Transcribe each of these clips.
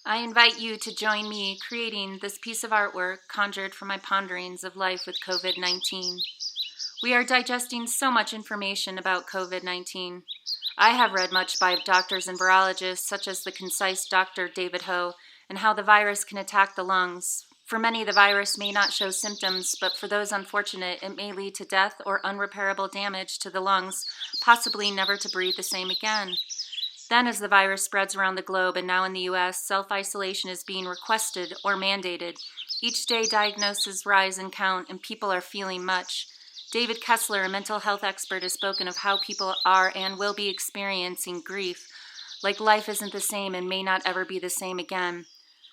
I invite you to join me creating this piece of artwork conjured from my ponderings of life with COVID-19. We are digesting so much information about COVID-19. I have read much by doctors and virologists, such as the concise Dr. David Ho, and how the virus can attack the lungs. For many, the virus may not show symptoms, but for those unfortunate, it may lead to death or unrepairable damage to the lungs, possibly never to breathe the same again. Then, as the virus spreads around the globe and now in the U.S., self-isolation is being requested or mandated. Each day, diagnoses rise in count, and people are feeling much. David Kessler, a mental health expert, has spoken of how people are and will be experiencing grief, like life isn't the same and may not ever be the same again.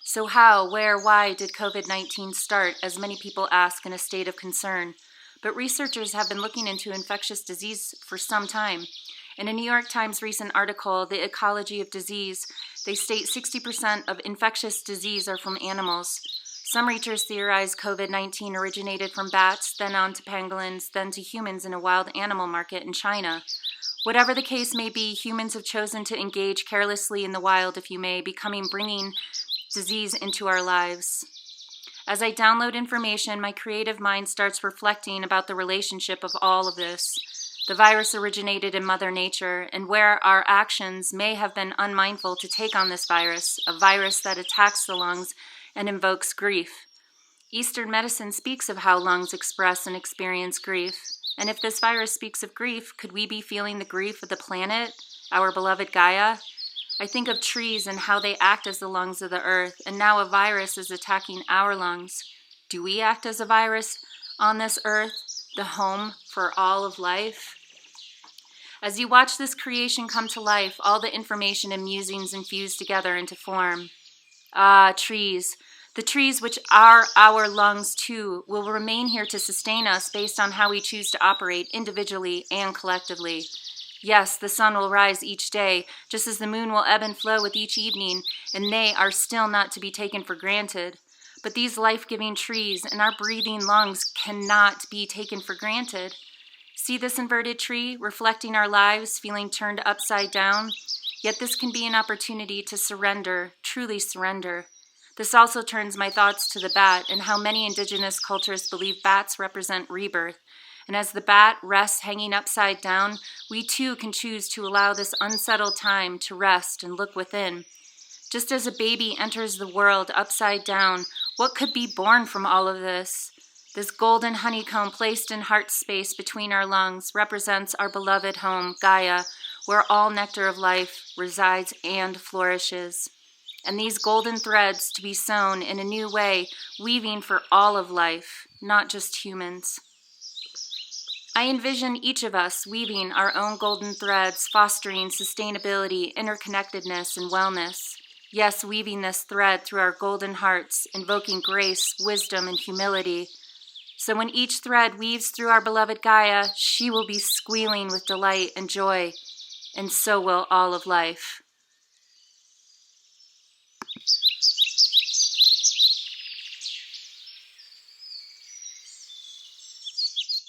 So how, where, why did COVID-19 start, as many people ask in a state of concern? But researchers have been looking into infectious disease for some time. In a New York Times recent article, The Ecology of Disease, they state 60% of infectious disease are from animals. Some researchers theorize COVID-19 originated from bats, then on to pangolins, then to humans in a wild animal market in China. Whatever the case may be, humans have chosen to engage carelessly in the wild, if you may, bringing disease into our lives. As I download information, my creative mind starts reflecting about the relationship of all of this. The virus originated in Mother Nature, and where our actions may have been unmindful to take on this virus, a virus that attacks the lungs and invokes grief. Eastern medicine speaks of how lungs express and experience grief. And if this virus speaks of grief, could we be feeling the grief of the planet, our beloved Gaia? I think of trees and how they act as the lungs of the earth, and now a virus is attacking our lungs. Do we act as a virus on this earth, the home for all of life? As you watch this creation come to life, all the information and musings infused together into form. Ah, trees. The trees, which are our lungs too, will remain here to sustain us based on how we choose to operate individually and collectively. Yes, the sun will rise each day, just as the moon will ebb and flow with each evening, and they are still not to be taken for granted. But these life-giving trees and our breathing lungs cannot be taken for granted. See this inverted tree, reflecting our lives, feeling turned upside down? Yet this can be an opportunity to surrender, truly surrender. This also turns my thoughts to the bat and how many indigenous cultures believe bats represent rebirth. And as the bat rests hanging upside down, we too can choose to allow this unsettled time to rest and look within. Just as a baby enters the world upside down, what could be born from all of this? This golden honeycomb placed in heart space between our lungs represents our beloved home, Gaia, where all nectar of life resides and flourishes. And these golden threads to be sewn in a new way, weaving for all of life, not just humans. I envision each of us weaving our own golden threads, fostering sustainability, interconnectedness, and wellness. Yes, weaving this thread through our golden hearts, invoking grace, wisdom, and humility. So when each thread weaves through our beloved Gaia, she will be squealing with delight and joy, and so will all of life.